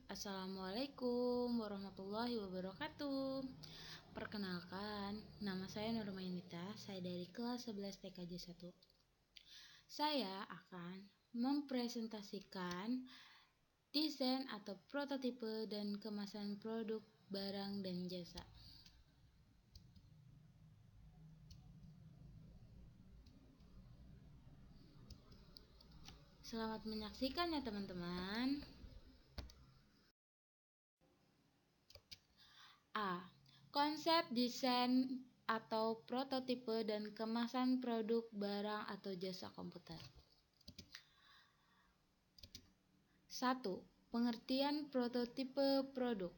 Assalamualaikum warahmatullahi wabarakatuh. Perkenalkan, nama saya Nurmainita, saya dari kelas 11 TKJ 1. Saya akan mempresentasikan desain atau prototipe dan kemasan produk, barang, dan jasa. Selamat menyaksikan ya teman-teman. A. Konsep desain atau prototipe dan kemasan produk, barang, atau jasa komputer. 1. Pengertian prototipe produk.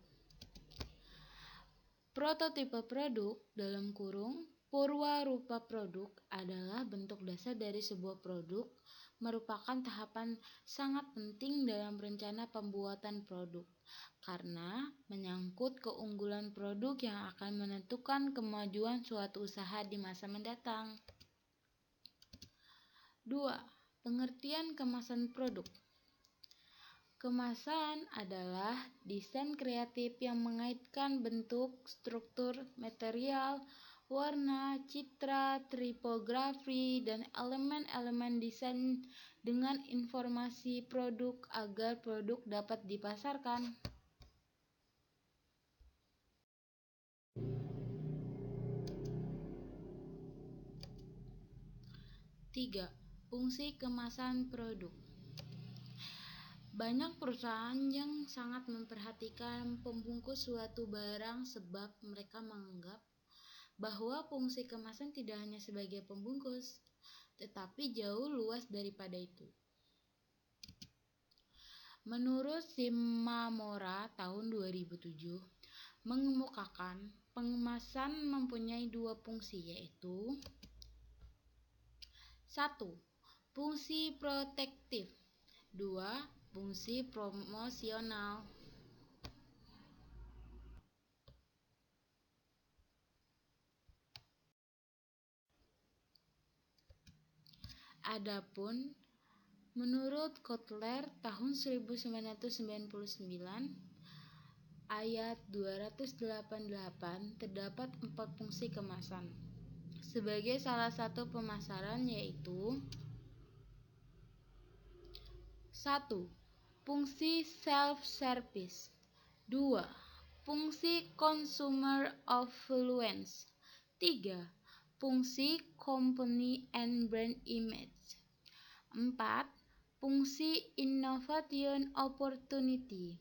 Prototipe produk dalam kurung purwarupa produk adalah bentuk dasar dari sebuah produk, merupakan tahapan sangat penting dalam rencana pembuatan produk karena menyangkut keunggulan produk yang akan menentukan kemajuan suatu usaha di masa mendatang. 2. Pengertian kemasan produk. Kemasan adalah desain kreatif yang mengaitkan bentuk, struktur, material, warna, citra, tipografi, dan elemen-elemen desain dengan informasi produk agar produk dapat dipasarkan. 3. Fungsi kemasan produk. Banyak perusahaan yang sangat memperhatikan pembungkus suatu barang sebab mereka menganggap bahwa fungsi kemasan tidak hanya sebagai pembungkus, tetapi jauh luas daripada itu. Menurut Shimamura tahun 2007 mengemukakan pengemasan mempunyai dua fungsi, yaitu 1. Fungsi protektif. 2. Fungsi promosional. Adapun menurut Kotler tahun 1999 ayat 288 terdapat 4 fungsi kemasan sebagai salah satu pemasaran, yaitu 1. Fungsi self-service. 2. Fungsi consumer affluence. 3. Fungsi company and brand image. 4. Fungsi innovation opportunity.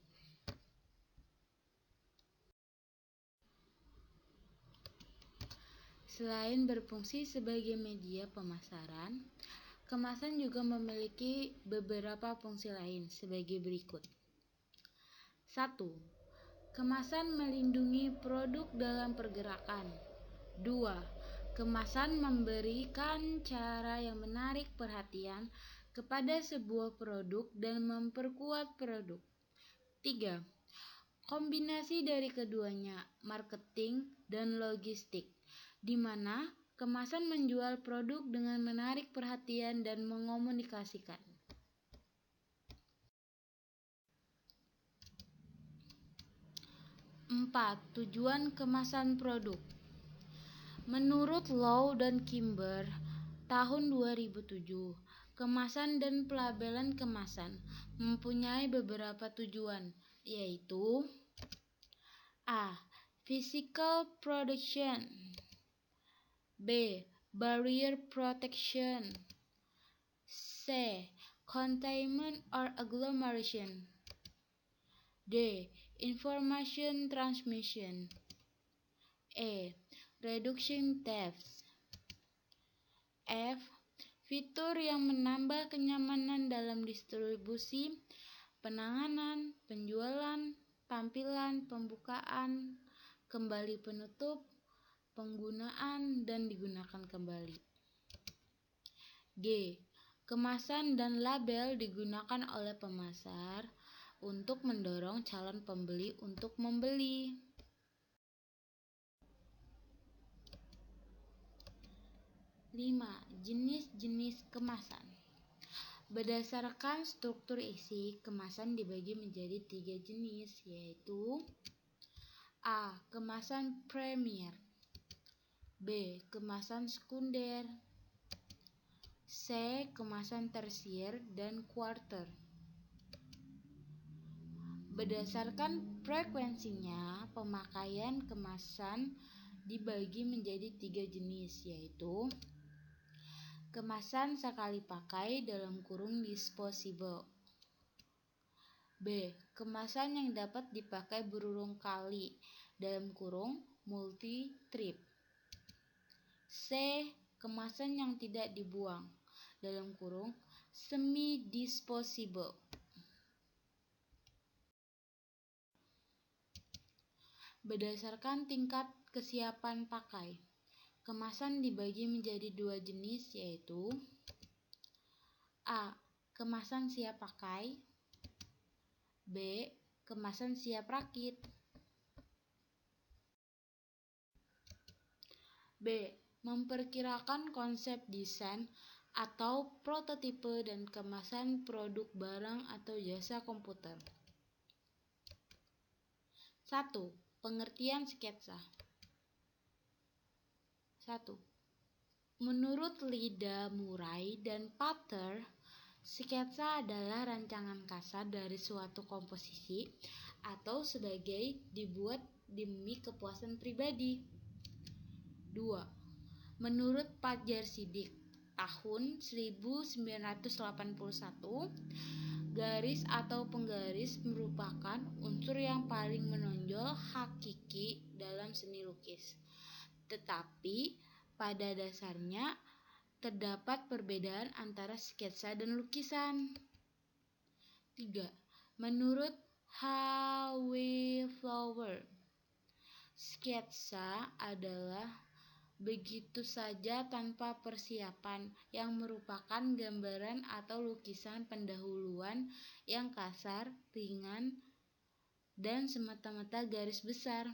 Selain berfungsi sebagai media pemasaran, kemasan juga memiliki beberapa fungsi lain sebagai berikut. 1. Kemasan melindungi produk dalam pergerakan. 2. Kemasan memberikan cara yang menarik perhatian kepada sebuah produk dan memperkuat produk. 3. Kombinasi dari keduanya, marketing dan logistik, di mana kemasan menjual produk dengan menarik perhatian dan mengomunikasikan. 4. Tujuan kemasan produk. Menurut Low dan Kimber tahun 2007, kemasan dan pelabelan kemasan mempunyai beberapa tujuan, yaitu A. Physical production. B. Barrier protection. C. Containment or agglomeration. D. Information transmission. E. Reduction thefts. F. Fitur yang menambah kenyamanan dalam distribusi, penanganan, penjualan, tampilan, pembukaan, kembali penutup, penggunaan, dan digunakan kembali. G. Kemasan dan label digunakan oleh pemasar untuk mendorong calon pembeli untuk membeli. 5. Jenis-jenis kemasan. Berdasarkan struktur isi, kemasan dibagi menjadi 3 jenis, yaitu A. Kemasan primer, B. Kemasan sekunder, C. Kemasan tersier dan quarter. Berdasarkan frekuensinya, pemakaian kemasan dibagi menjadi 3 jenis, yaitu kemasan sekali pakai (disposable), B. Kemasan yang dapat dipakai berulang kali (multi-trip), C. Kemasan yang tidak dibuang (semi-disposable). Berdasarkan tingkat kesiapan pakai, kemasan dibagi menjadi 2 jenis, yaitu A. Kemasan siap pakai, B. Kemasan siap rakit. B. Memperkirakan konsep desain atau prototipe dan kemasan produk barang atau jasa komputer. 1. Pengertian sketsa. 1. Menurut Lida, Murray, dan Pater, sketsa adalah rancangan kasar dari suatu komposisi atau sebagai dibuat demi kepuasan pribadi. 2. Menurut Fajar Siddiq, tahun 1981, garis atau penggaris merupakan unsur yang paling menonjol hakiki dalam seni lukis. Tetapi pada dasarnya terdapat perbedaan antara sketsa dan lukisan. 3. Menurut H. W. Flower, sketsa adalah begitu saja tanpa persiapan yang merupakan gambaran atau lukisan pendahuluan yang kasar, ringan, dan semata-mata garis besar.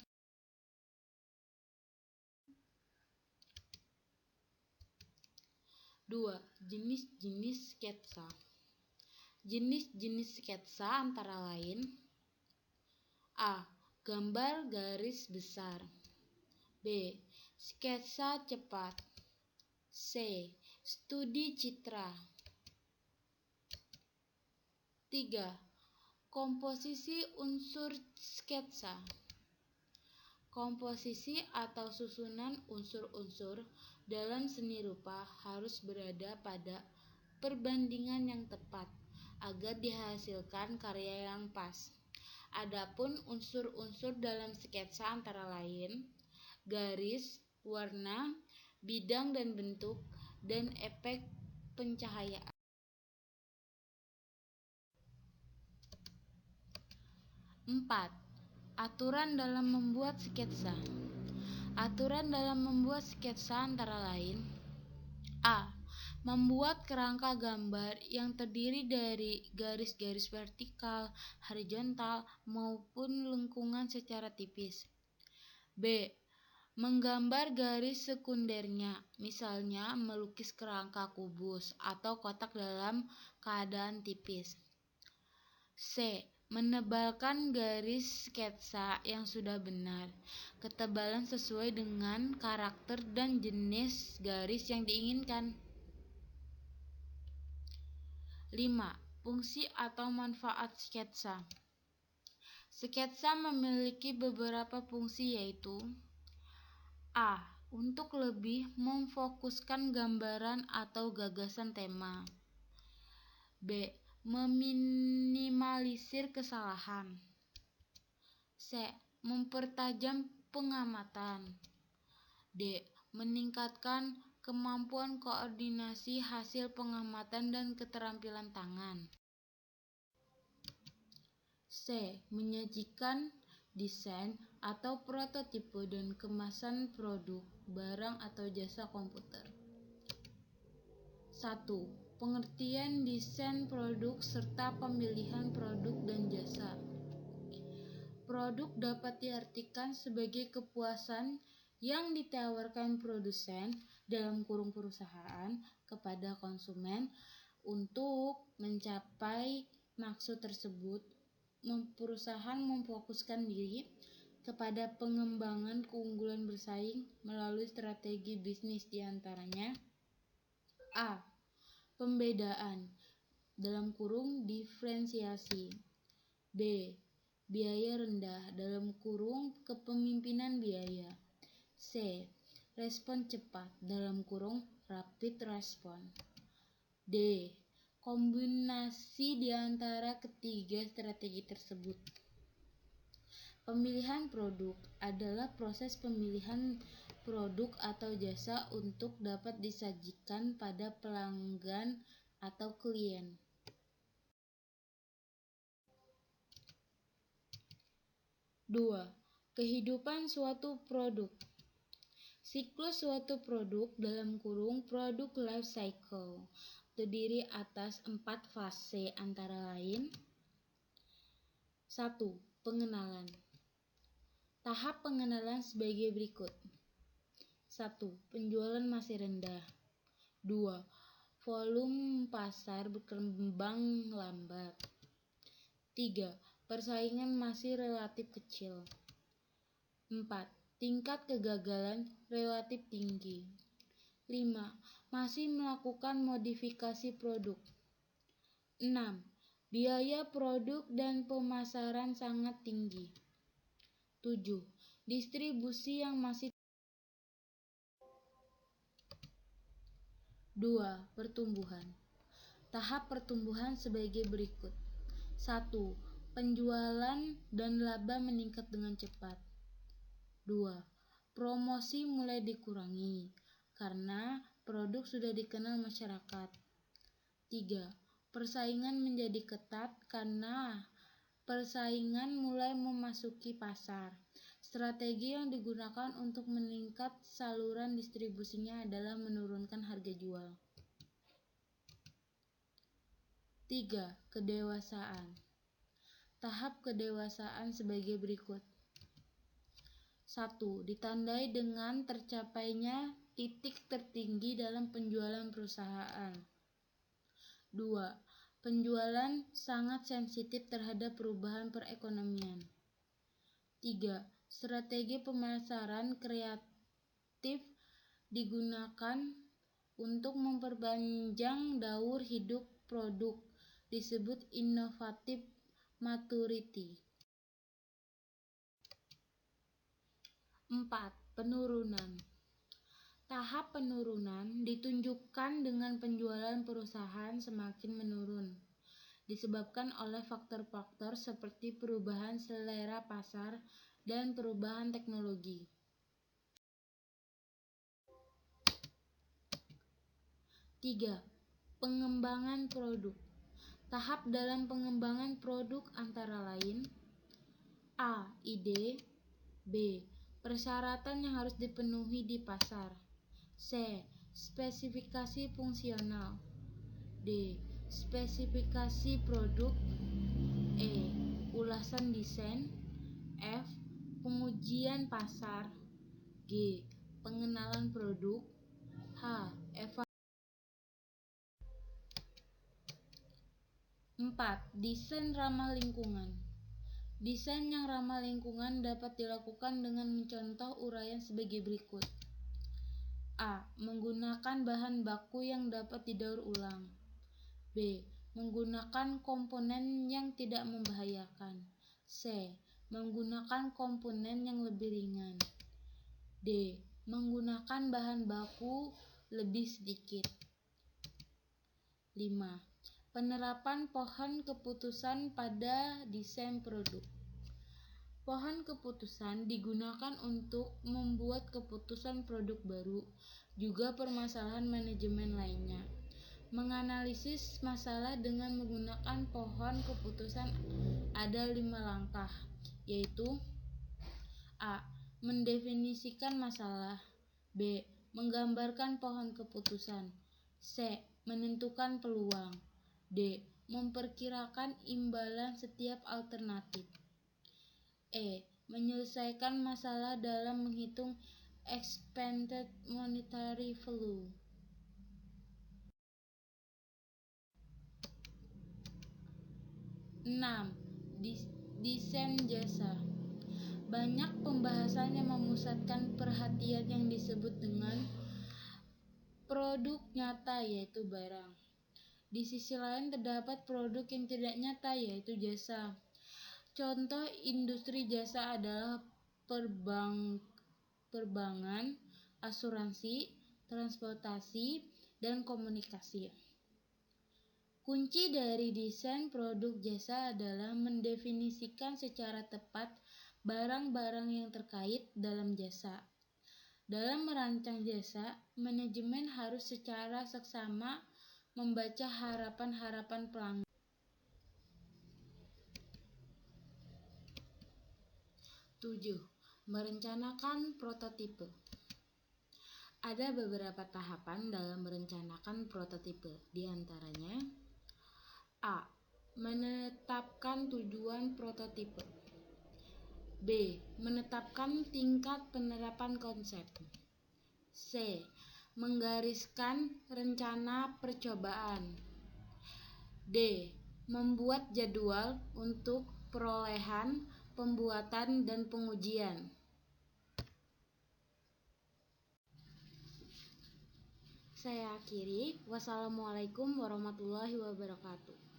2. Jenis-jenis sketsa. Jenis-jenis sketsa antara lain: A. Gambar garis besar, B. Sketsa cepat, C. Studi citra. 3. Komposisi unsur sketsa. Komposisi atau susunan unsur-unsur dalam seni rupa harus berada pada perbandingan yang tepat agar dihasilkan karya yang pas. Adapun unsur-unsur dalam sketsa antara lain garis, warna, bidang dan bentuk, dan efek pencahayaan. 4. Aturan dalam membuat sketsa. Aturan dalam membuat sketsa antara lain: A. Membuat kerangka gambar yang terdiri dari garis-garis vertikal, horizontal, maupun lengkungan secara tipis. B. Menggambar garis sekundernya, misalnya melukis kerangka kubus atau kotak dalam keadaan tipis. C. Menebalkan garis sketsa yang sudah benar, ketebalan sesuai dengan karakter dan jenis garis yang diinginkan. 5. Fungsi atau manfaat sketsa. Sketsa memiliki beberapa fungsi, yaitu A. Untuk lebih memfokuskan gambaran atau gagasan tema, B. Meminimalisir kesalahan, C. Mempertajam pengamatan, D. Meningkatkan kemampuan koordinasi hasil pengamatan dan keterampilan tangan, C. Menyajikan desain atau prototipe dan kemasan produk, barang atau jasa komputer. 1. Pengertian desain produk serta pemilihan produk dan jasa. Produk dapat diartikan sebagai kepuasan yang ditawarkan produsen (perusahaan) kepada konsumen Untuk mencapai maksud tersebut, perusahaan memfokuskan diri kepada pengembangan keunggulan bersaing melalui strategi bisnis, di antaranya A. Pembedaan (diferensiasi). B. Biaya rendah (kepemimpinan biaya). C. Respon cepat (rapid response). D. Kombinasi di antara ketiga strategi tersebut. Pemilihan produk adalah proses pemilihan produk atau jasa untuk dapat disajikan pada pelanggan atau klien. Dua, kehidupan suatu produk. Siklus suatu produk (produk life cycle) terdiri atas 4 fase, antara lain: 1. Pengenalan. Tahap pengenalan sebagai berikut. 1. Penjualan masih rendah. 2. Volume pasar berkembang lambat. 3. Persaingan masih relatif kecil. 4. Tingkat kegagalan relatif tinggi. 5. Masih melakukan modifikasi produk. 6. Biaya produk dan pemasaran sangat tinggi. 7. Distribusi yang masih. 2. Pertumbuhan. Tahap pertumbuhan sebagai berikut. 1. Penjualan dan laba meningkat dengan cepat. 2. Promosi mulai dikurangi karena produk sudah dikenal masyarakat. 3. Persaingan menjadi ketat karena persaingan mulai memasuki pasar. Strategi yang digunakan untuk meningkat saluran distribusinya adalah menurunkan harga jual. 3. Kedewasaan. Tahap kedewasaan sebagai berikut. 1. Ditandai dengan tercapainya titik tertinggi dalam penjualan perusahaan. 2. Penjualan sangat sensitif terhadap perubahan perekonomian. 3. Strategi pemasaran kreatif digunakan untuk memperpanjang daur hidup produk, disebut innovative maturity. 4. Penurunan. Tahap penurunan ditunjukkan dengan penjualan perusahaan semakin menurun, disebabkan oleh faktor-faktor seperti perubahan selera pasar dan perubahan teknologi. 3. Pengembangan produk. Tahap dalam pengembangan produk antara lain: A. Ide. B. Persyaratan yang harus dipenuhi di pasar. C. Spesifikasi fungsional. D. Spesifikasi produk. E. Ulasan desain. F. Pengujian pasar. G. Pengenalan produk. H. Evaluasi. 4. Desain ramah lingkungan. Desain yang ramah lingkungan dapat dilakukan dengan mencontoh uraian sebagai berikut. A. Menggunakan bahan baku yang dapat didaur ulang. B. Menggunakan komponen yang tidak membahayakan. C. Menggunakan komponen yang lebih ringan. D. Menggunakan bahan baku lebih sedikit. 5. Penerapan pohon keputusan pada desain produk. Pohon keputusan digunakan untuk membuat keputusan produk baru, juga permasalahan manajemen lainnya. Menganalisis masalah dengan menggunakan pohon keputusan ada 5 langkah, yaitu: A. Mendefinisikan masalah. B. Menggambarkan pohon keputusan. C. Menentukan peluang. D. Memperkirakan imbalan setiap alternatif. E. Menyelesaikan masalah dalam menghitung expected monetary value. 6. Desain jasa. Banyak pembahasan yang memusatkan perhatian yang disebut dengan produk nyata, yaitu barang. Di sisi lain terdapat produk yang tidak nyata, yaitu jasa. Contoh industri jasa adalah perbankan, asuransi, transportasi, dan komunikasi. Kunci dari desain produk jasa adalah mendefinisikan secara tepat barang-barang yang terkait dalam jasa. Dalam merancang jasa, manajemen harus secara seksama membaca harapan-harapan pelanggan. 7. Merencanakan prototipe. Ada beberapa tahapan dalam merencanakan prototipe, di antaranya A. Menetapkan tujuan prototipe. B. Menetapkan tingkat penerapan konsep. C. Menggariskan rencana percobaan. D. Membuat jadwal untuk perolehan, pembuatan, dan pengujian. Saya akhiri. Wassalamualaikum warahmatullahi wabarakatuh.